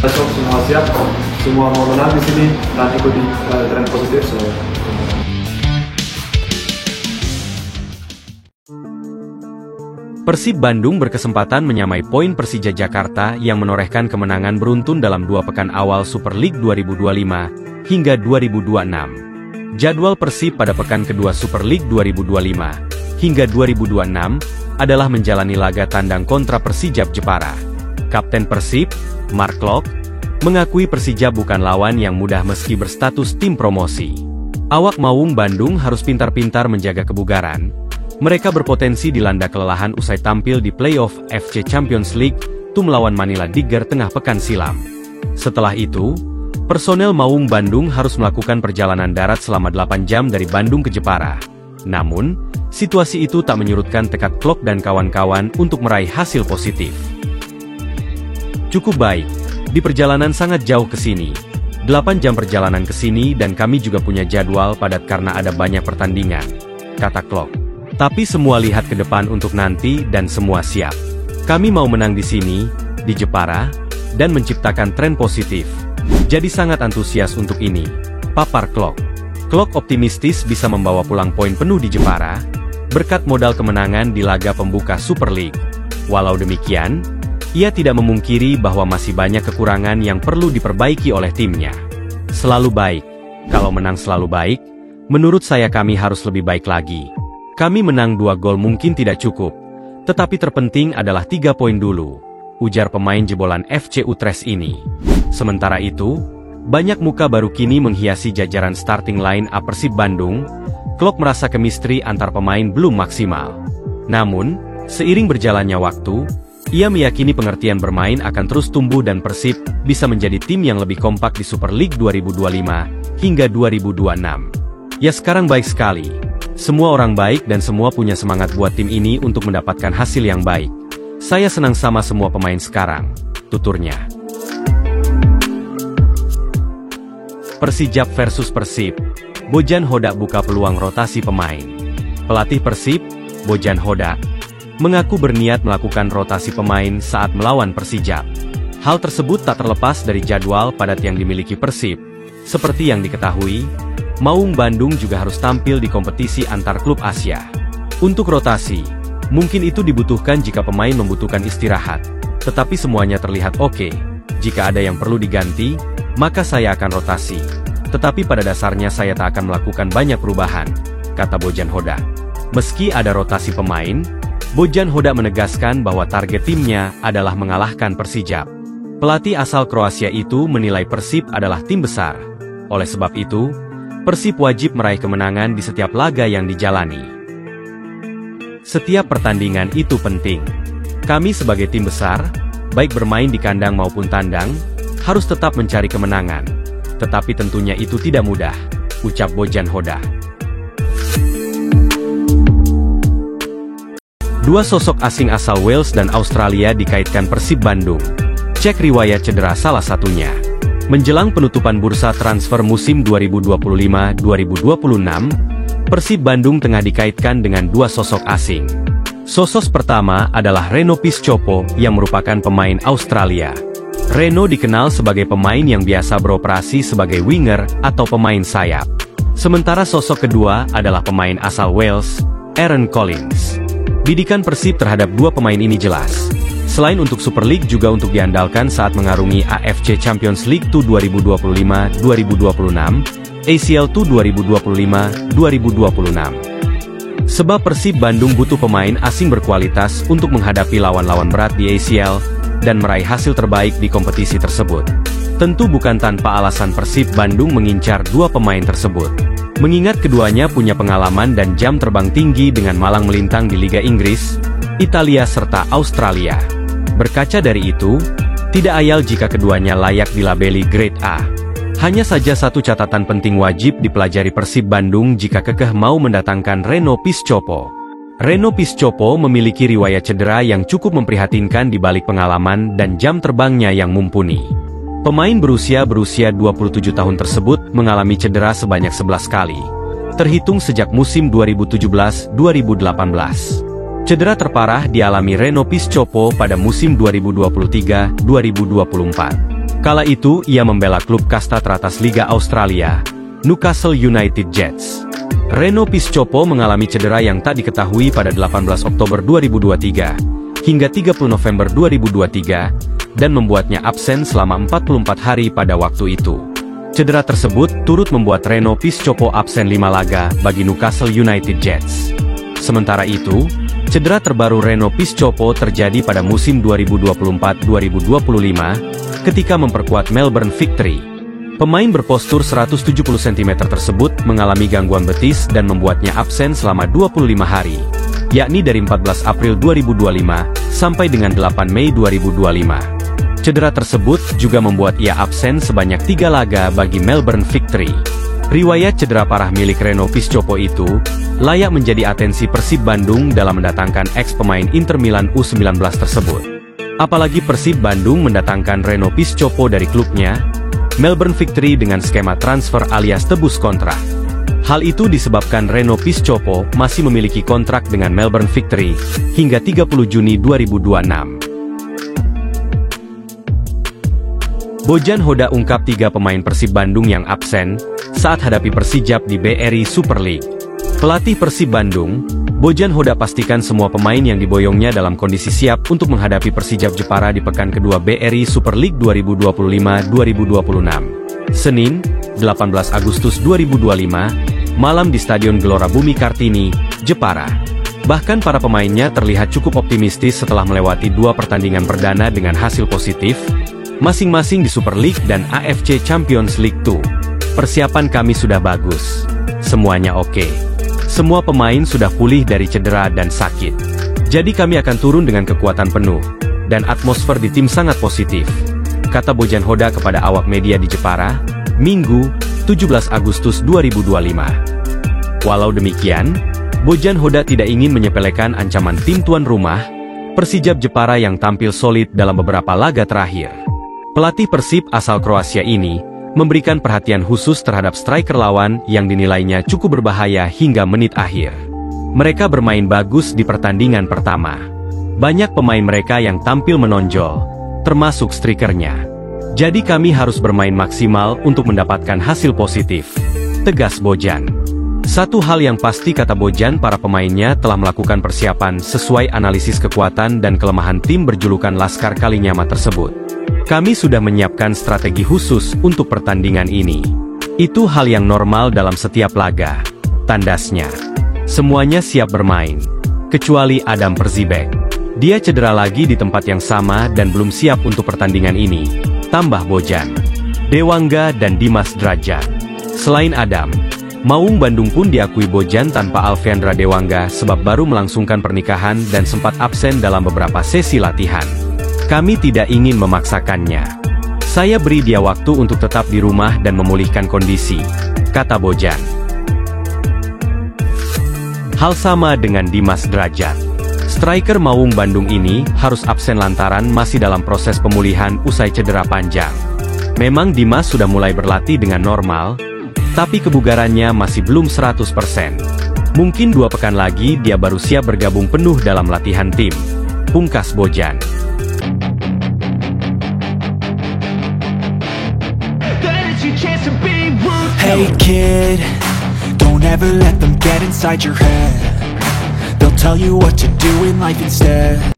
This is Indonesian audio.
besok semua siap, semua mau menang di sini dan ikuti tren positif. Persib Bandung berkesempatan menyamai poin Persija Jakarta yang menorehkan kemenangan beruntun dalam 2 pekan awal Super League 2025 hingga 2026. Jadwal Persib pada pekan kedua Super League 2025 hingga 2026 adalah menjalani laga tandang kontra Persijap Jepara. Kapten Persib, Mark Klok, mengakui Persijap bukan lawan yang mudah meski berstatus tim promosi. Awak Maung Bandung harus pintar-pintar menjaga kebugaran. Mereka berpotensi dilanda kelelahan usai tampil di playoff FC Champions League melawan Manila Tiger tengah pekan silam. Setelah itu, personel Maung Bandung harus melakukan perjalanan darat selama 8 jam dari Bandung ke Jepara. Namun, situasi itu tak menyurutkan tekad Klok dan kawan-kawan untuk meraih hasil positif. Cukup baik, di perjalanan sangat jauh ke sini. 8 jam perjalanan ke sini dan kami juga punya jadwal padat karena ada banyak pertandingan, kata Klok. Tapi semua lihat ke depan untuk nanti dan semua siap. Kami mau menang di sini, di Jepara, dan menciptakan tren positif. Jadi sangat antusias untuk ini, papar Klok. Klok optimistis bisa membawa pulang poin penuh di Jepara, berkat modal kemenangan di laga pembuka Super League. Walau demikian, ia tidak memungkiri bahwa masih banyak kekurangan yang perlu diperbaiki oleh timnya. Selalu baik. Kalau menang selalu baik, menurut saya kami harus lebih baik lagi. Kami menang 2 gol mungkin tidak cukup, tetapi terpenting adalah 3 poin dulu, ujar pemain jebolan FC Utrecht ini. Sementara itu, banyak muka baru kini menghiasi jajaran starting line up Persib Bandung. Klok merasa chemistry antar pemain belum maksimal. Namun, seiring berjalannya waktu, ia meyakini pengertian bermain akan terus tumbuh dan Persib bisa menjadi tim yang lebih kompak di Super League 2025 hingga 2026. Ya sekarang baik sekali. Semua orang baik dan semua punya semangat buat tim ini untuk mendapatkan hasil yang baik. Saya senang sama semua pemain sekarang, tuturnya. Persijap versus Persib. Bojan Hodak buka peluang rotasi pemain. Pelatih Persib, Bojan Hodak, mengaku berniat melakukan rotasi pemain saat melawan Persijap. Hal tersebut tak terlepas dari jadwal padat yang dimiliki Persib. Seperti yang diketahui, Maung Bandung juga harus tampil di kompetisi antar klub Asia. Untuk rotasi, mungkin itu dibutuhkan jika pemain membutuhkan istirahat. Tetapi semuanya terlihat oke. Jika ada yang perlu diganti, maka saya akan rotasi. Tetapi pada dasarnya saya tak akan melakukan banyak perubahan, kata Bojan Hodak. Meski ada rotasi pemain, Bojan Hodak menegaskan bahwa target timnya adalah mengalahkan Persijap. Pelatih asal Kroasia itu menilai Persib adalah tim besar. Oleh sebab itu, Persib wajib meraih kemenangan di setiap laga yang dijalani. Setiap pertandingan itu penting. Kami sebagai tim besar, baik bermain di kandang maupun tandang, harus tetap mencari kemenangan. Tetapi tentunya itu tidak mudah, ucap Bojan Hodak. Dua sosok asing asal Wales dan Australia dikaitkan Persib Bandung. Cek riwayat cedera salah satunya. Menjelang penutupan bursa transfer musim 2025-2026, Persib Bandung tengah dikaitkan dengan 2 sosok asing. Sosok pertama adalah Reno Piscopo yang merupakan pemain Australia. Reno dikenal sebagai pemain yang biasa beroperasi sebagai winger atau pemain sayap. Sementara sosok kedua adalah pemain asal Wales, Aaron Collins. Bidikan Persib terhadap 2 pemain ini jelas. Selain untuk Super League juga untuk diandalkan saat mengarungi AFC Champions League 2025-2026, ACL 2025-2026. Sebab Persib Bandung butuh pemain asing berkualitas untuk menghadapi lawan-lawan berat di ACL dan meraih hasil terbaik di kompetisi tersebut. Tentu bukan tanpa alasan Persib Bandung mengincar 2 pemain tersebut. Mengingat keduanya punya pengalaman dan jam terbang tinggi dengan malang melintang di Liga Inggris, Italia serta Australia. Berkaca dari itu, tidak ayal jika keduanya layak dilabeli Grade A. Hanya saja satu catatan penting wajib dipelajari Persib Bandung jika kekeh mau mendatangkan Reno Piscopo. Reno Piscopo memiliki riwayat cedera yang cukup memprihatinkan di balik pengalaman dan jam terbangnya yang mumpuni. Pemain berusia 27 tahun tersebut mengalami cedera sebanyak 11 kali, terhitung sejak musim 2017-2018. Cedera terparah dialami Reno Piscopo pada musim 2023-2024. Kala itu, ia membela klub kasta teratas Liga Australia, Newcastle United Jets. Reno Piscopo mengalami cedera yang tak diketahui pada 18 Oktober 2023, hingga 30 November 2023, dan membuatnya absen selama 44 hari pada waktu itu. Cedera tersebut turut membuat Reno Piscopo absen 5 laga bagi Newcastle United Jets. Sementara itu, cedera terbaru Reno Piscopo terjadi pada musim 2024-2025, ketika memperkuat Melbourne Victory. Pemain berpostur 170 cm tersebut mengalami gangguan betis dan membuatnya absen selama 25 hari, yakni dari 14 April 2025 sampai dengan 8 Mei 2025. Cedera tersebut juga membuat ia absen sebanyak 3 laga bagi Melbourne Victory. Riwayat cedera parah milik Reno Piscopo itu layak menjadi atensi Persib Bandung dalam mendatangkan ex-pemain Inter Milan U19 tersebut. Apalagi Persib Bandung mendatangkan Reno Piscopo dari klubnya, Melbourne Victory, dengan skema transfer alias tebus kontrak. Hal itu disebabkan Reno Piscopo masih memiliki kontrak dengan Melbourne Victory hingga 30 Juni 2026. Bojan Hoda ungkap 3 pemain Persib Bandung yang absen saat hadapi Persijap di BRI Super League. Pelatih Persib Bandung, Bojan Hoda, pastikan semua pemain yang diboyongnya dalam kondisi siap untuk menghadapi Persijap Jepara di pekan kedua BRI Super League 2025-2026. Senin, 18 Agustus 2025, malam di Stadion Gelora Bumi Kartini, Jepara. Bahkan para pemainnya terlihat cukup optimistis setelah melewati 2 pertandingan perdana dengan hasil positif, masing-masing di Super League dan AFC Champions League 2. Persiapan kami sudah bagus. Semuanya oke. Semua pemain sudah pulih dari cedera dan sakit. Jadi kami akan turun dengan kekuatan penuh, dan atmosfer di tim sangat positif, kata Bojan Hoda kepada awak media di Jepara, Minggu, 17 Agustus 2025. Walau demikian, Bojan Hoda tidak ingin menyepelekan ancaman tim tuan rumah, Persijap Jepara, yang tampil solid dalam beberapa laga terakhir. Pelatih Persib asal Kroasia ini memberikan perhatian khusus terhadap striker lawan yang dinilainya cukup berbahaya hingga menit akhir. Mereka bermain bagus di pertandingan pertama. Banyak pemain mereka yang tampil menonjol, termasuk strikernya. Jadi kami harus bermain maksimal untuk mendapatkan hasil positif, tegas Bojan. Satu hal yang pasti, kata Bojan, para pemainnya telah melakukan persiapan sesuai analisis kekuatan dan kelemahan tim berjulukan Laskar Kalinyama tersebut. Kami sudah menyiapkan strategi khusus untuk pertandingan ini. Itu hal yang normal dalam setiap laga, tandasnya. Semuanya siap bermain, kecuali Adam Perzibek. Dia cedera lagi di tempat yang sama dan belum siap untuk pertandingan ini, tambah Bojan, Dewangga dan Dimas Drajat. Selain Adam, Maung Bandung pun diakui Bojan tanpa Alfeandra Dewangga sebab baru melangsungkan pernikahan dan sempat absen dalam beberapa sesi latihan. Kami tidak ingin memaksakannya. Saya beri dia waktu untuk tetap di rumah dan memulihkan kondisi, kata Bojan. Hal sama dengan Dimas Drajat. Striker Maung Bandung ini harus absen lantaran masih dalam proses pemulihan usai cedera panjang. Memang Dimas sudah mulai berlatih dengan normal, tapi kebugarannya masih belum 100%. Mungkin 2 pekan lagi dia baru siap bergabung penuh dalam latihan tim, pungkas Bojan. Hey kid, don't ever let them get inside your head. They'll tell you what to do in life instead.